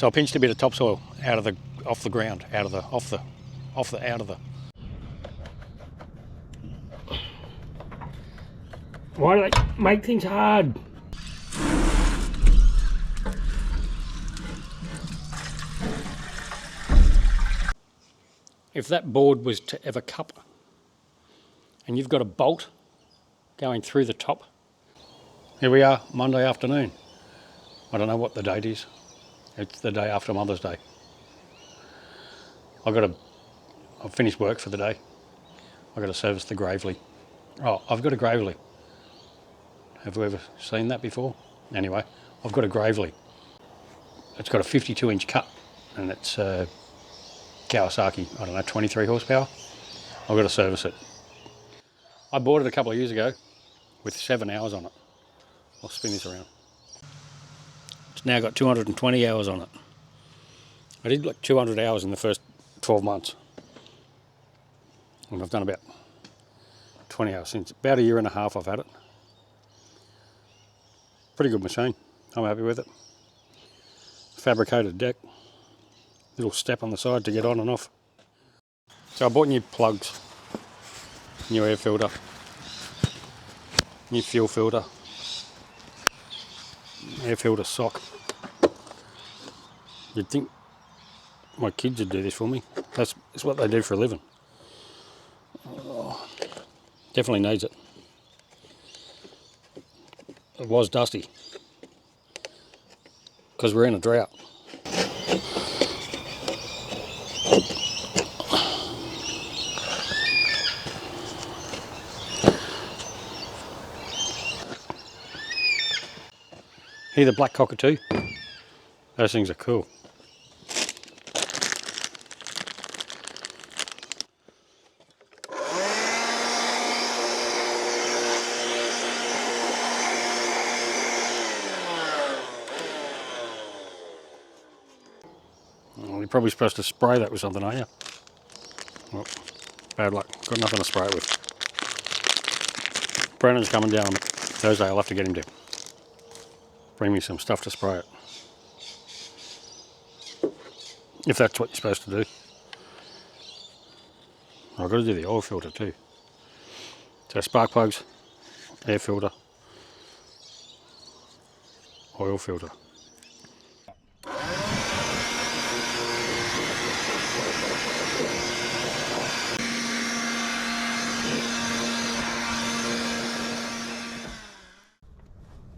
So I pinched a bit of topsoil off the ground, out of the. Why do they make things hard? If that board was to ever cup and you've got a bolt going through the top, here we are, Monday afternoon. I don't know what the date is. It's the day after Mother's Day. I've finished work for the day. I've got to service the Gravely. Oh, I've got a Gravely. Have you ever seen that before? Anyway, I've got a Gravely. It's got a 52-inch cut and it's Kawasaki, I don't know, 23 horsepower. I've got to service it. I bought it a couple of years ago with 7 hours on it. I'll spin this around. It's now got 220 hours on it. I did like 200 hours in the first 12 months. And I've done about 20 hours since. About a year and a half I've had it. Pretty good machine. I'm happy with it. Fabricated deck. Little step on the side to get on and off. So I bought new plugs. New air filter. New fuel filter. Air filter sock. You'd think my kids would do this for me. That's what they do for a living. Oh, definitely needs it. It was dusty because we're in a drought. Hear the black cockatoo? Those things are cool. Well, you're probably supposed to spray that with something, aren't you? Well, bad luck. Got nothing to spray it with. Brennan's coming down on Thursday. I'll have to get him to bring me some stuff to spray it. If that's what you're supposed to do. I've got to do the oil filter too. So spark plugs, air filter, oil filter.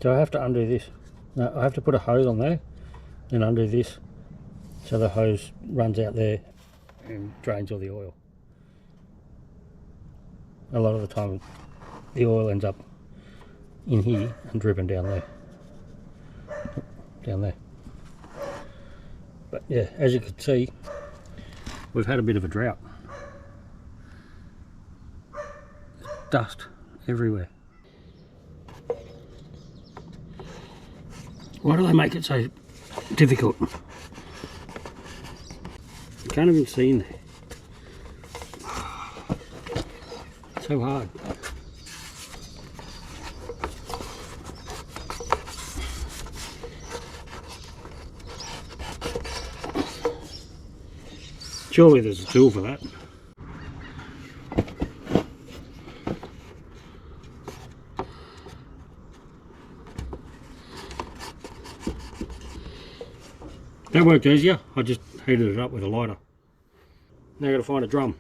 So I have to undo this. No, I have to put a hose on there, then undo this, so the hose runs out there and drains all the oil. A lot of the time the oil ends up in here and dripping down there. Down there. But yeah, as you can see, we've had a bit of a drought. Dust everywhere. Why do they make it so difficult? You can't even see in there. It's so hard. Surely there's a tool for that. That worked easier. I just heated it up with a lighter. Now I've got to find a drum.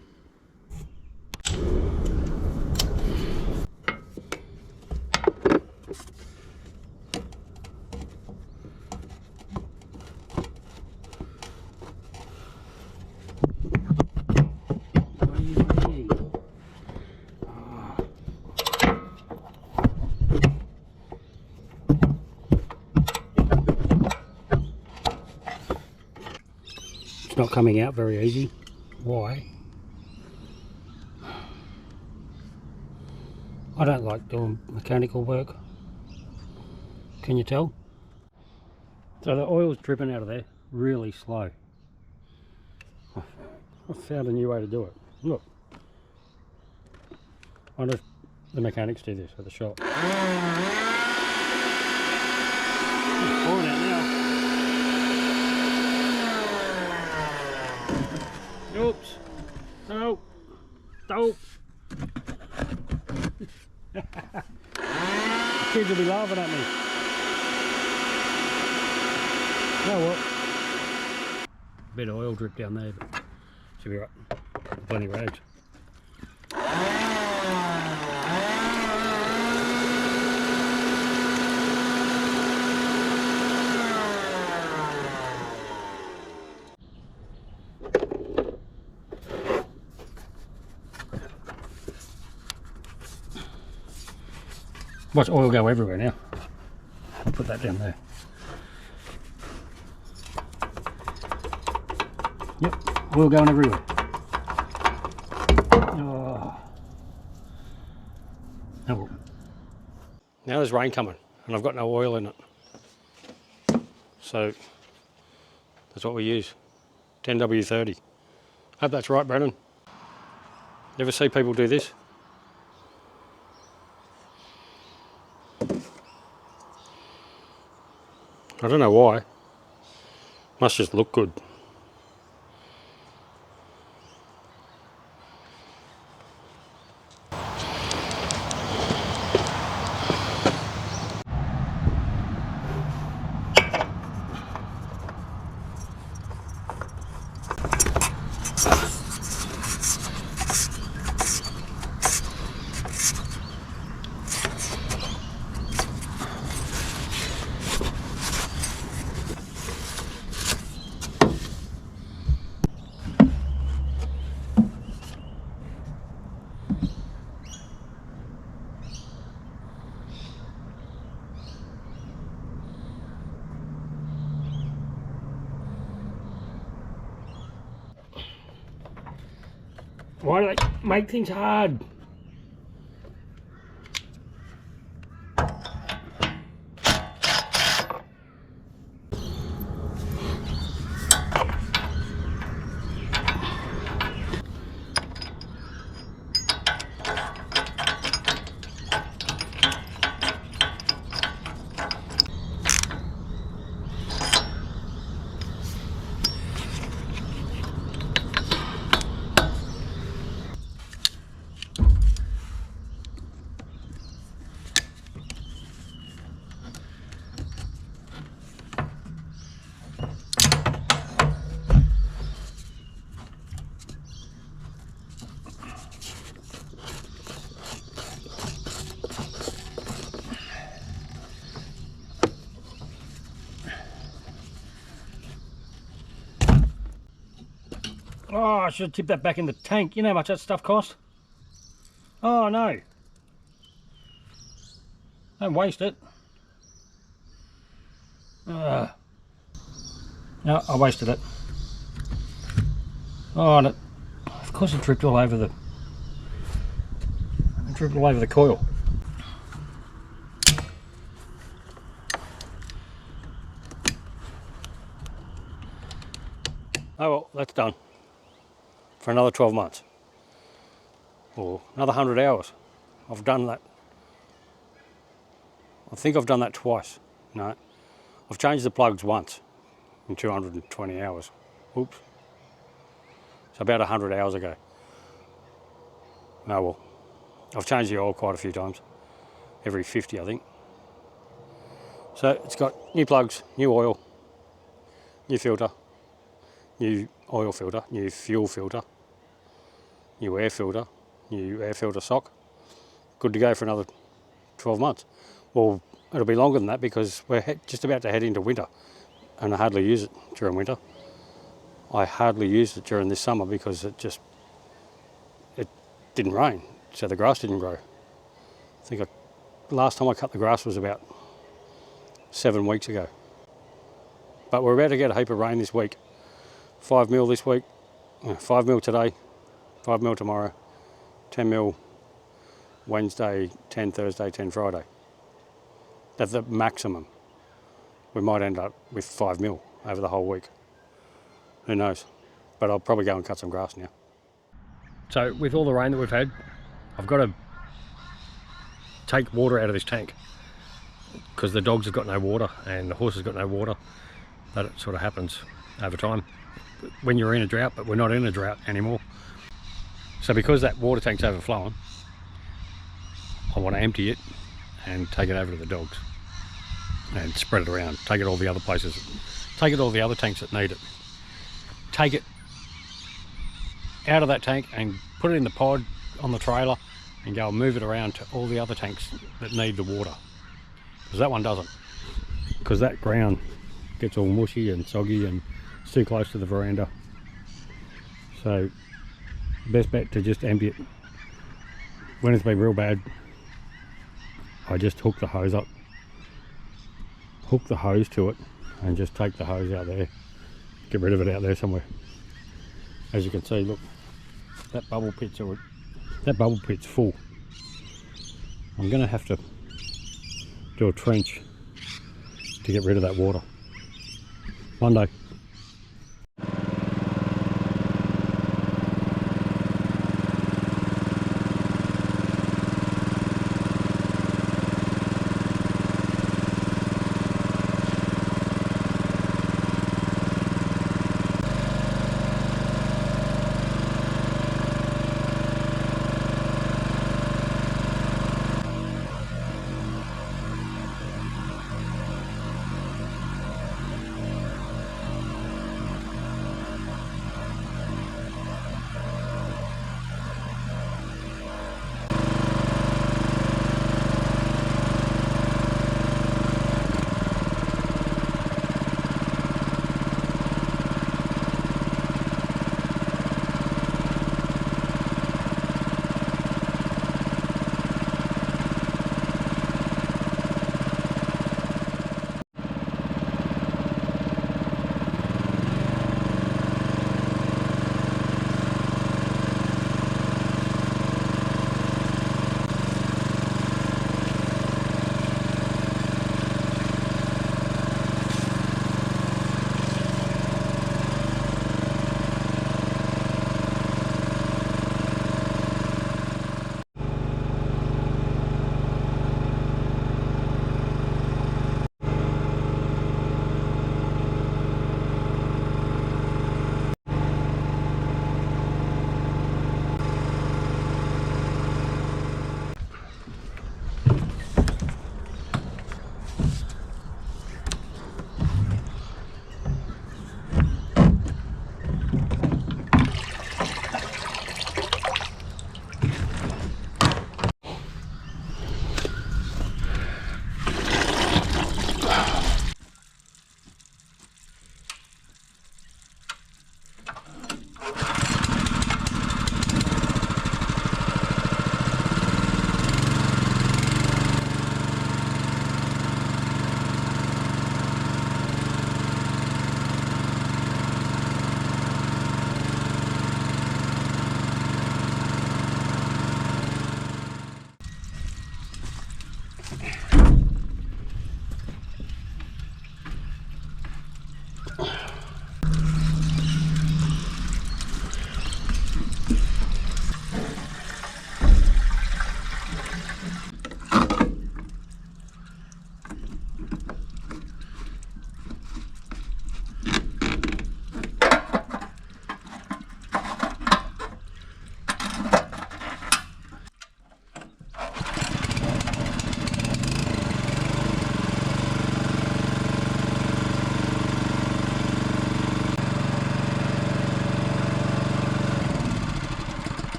It's not coming out very easy. Why? I don't like doing mechanical work. Can you tell? So the oil's dripping out of there really slow. I've found a new way to do it. Look. I wonder if the mechanics do this at the shop. It's pouring out now. Oops. No. Don't. The kids will be laughing at me. Oh well. Bit of oil drip down there, but should be right. Plenty of rags. Watch oil go everywhere now. I'll put that down there. Yep, oil going everywhere. Oh. Oh well. Now there's rain coming and I've got no oil in it. So that's what we use. 10W30. Hope that's right, Brennan. You ever see people do this? I don't know why. Must just look good. Why do they make things hard? Oh, I should have tipped that back in the tank. You know how much that stuff cost? Oh no. Don't waste it. No, I wasted it. Oh, and of course it dripped all over the coil. Oh well, that's done. For another 12 months. Or another 100 hours. I've done that. I think I've done that twice. No. I've changed the plugs once in 220 hours. Oops. So about 100 hours ago. Oh well. I've changed the oil quite a few times. Every 50, I think. So it's got new plugs, new oil, new filter, new oil filter, new fuel filter, new air filter sock. Good to go for another 12 months. Well, it'll be longer than that because we're just about to head into winter and I hardly use it during winter. I hardly used it during this summer because it didn't rain, so the grass didn't grow. I think last time I cut the grass was about 7 weeks ago. But we're about to get a heap of rain this week. 5 mil this week, 5 mil today, 5 mil tomorrow, 10 mil Wednesday, 10 Thursday, 10 Friday. That's the maximum. We might end up with 5 mil over the whole week. Who knows? But I'll probably go and cut some grass now. So with all the rain that we've had, I've got to take water out of this tank because the dogs have got no water and the horse has got no water. That sort of happens over time. when you're in a drought, but we're not in a drought anymore. So because that water tank's overflowing, I want to empty it and take it over to the dogs and spread it around. Take it all the other places. Take it all the other tanks that need it. Take it out of that tank and put it in the pod on the trailer and go and move it around to all the other tanks that need the water. Because that one doesn't. Because that ground gets all mushy and soggy and it's too close to the veranda. So best bet to just empty it. When it's been real bad, I just hook the hose up, hook the hose to it and just take the hose out there, get rid of it out there somewhere. As you can see, look, that bubble pit's full. I'm going to have to do a trench to get rid of that water one day.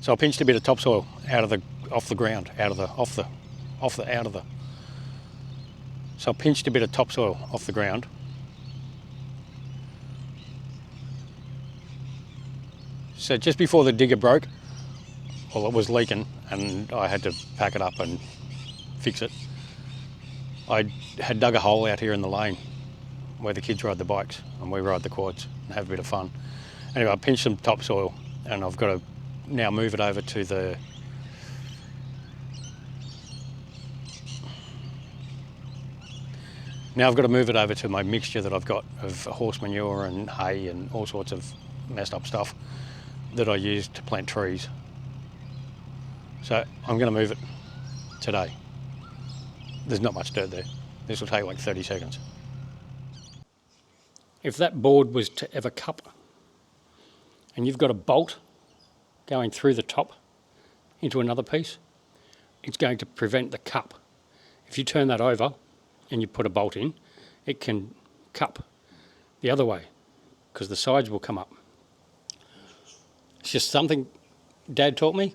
So I pinched a bit of topsoil off the ground, So I pinched a bit of topsoil off the ground. So just before the digger broke, well, it was leaking and I had to pack it up and fix it. I had dug a hole out here in the lane where the kids ride the bikes and we ride the quads and have a bit of fun. Anyway, I pinched some topsoil and I've got to now move it over to the my mixture that I've got of horse manure and hay and all sorts of messed up stuff that I use to plant trees. So I'm going to move it today. There's not much dirt there. This will take like 30 seconds. if that board was to ever cup and you've got a bolt going through the top into another piece, it's going to prevent the cup. If you turn that over and you put a bolt in, it can cup the other way because the sides will come up. It's just something Dad taught me.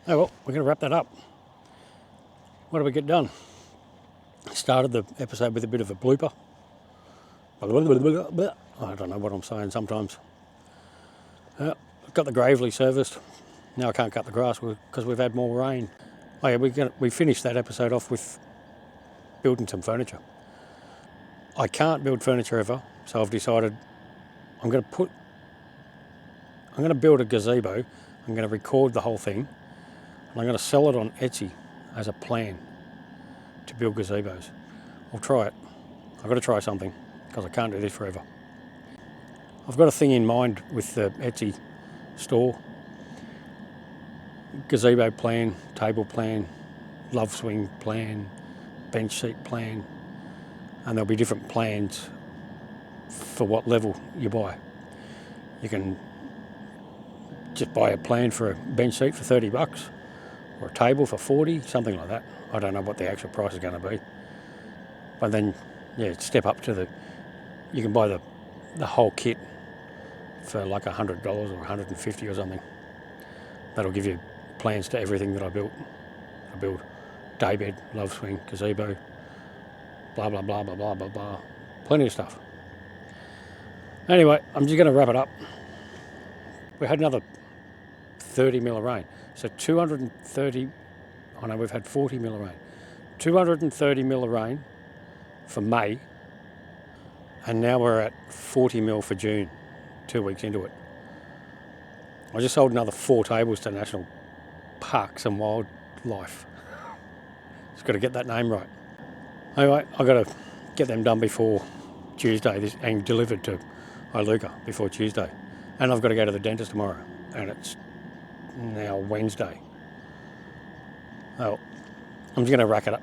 Oh well, we're going to wrap that up. What did we get done? Started the episode with a bit of a blooper. I don't know what I'm saying sometimes. Got the Gravely serviced. Now I can't cut the grass because we've had more rain. Oh yeah, we finished that episode off with building some furniture. I can't build furniture ever, so I've decided I'm going to build a gazebo. I'm going to record the whole thing, and I'm going to sell it on Etsy as a plan to build gazebos. I'll try it. I've got to try something because I can't do this forever. I've got a thing in mind with the Etsy store. Gazebo plan, table plan, love swing plan, bench seat plan, and there'll be different plans for what level you buy. You can just buy a plan for a bench seat for $30 or a table for 40, something like that. I don't know what the actual price is going to be. But then, yeah, step up to you can buy the whole kit for like $100 or $150 or something. That'll give you plans to everything that I built. I build daybed, love swing, gazebo, blah, blah, blah, blah, blah, blah, blah. Plenty of stuff. Anyway, I'm just going to wrap it up. We had another 30 mil of rain. So 230, I know we've had 40 mil of rain. 230 mil of rain for May, and now we're at 40 mil for June, 2 weeks into it. I just sold another 4 tables to National Parks and Wildlife. Just got to get that name right. Anyway, I've got to get them done before Tuesday and delivered to Iluka before Tuesday. And I've got to go to the dentist tomorrow, and it's now Wednesday. Oh, I'm just going to rack it up.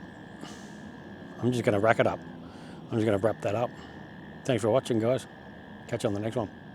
I'm just going to wrap that up. Thanks for watching, guys. Catch you on the next one.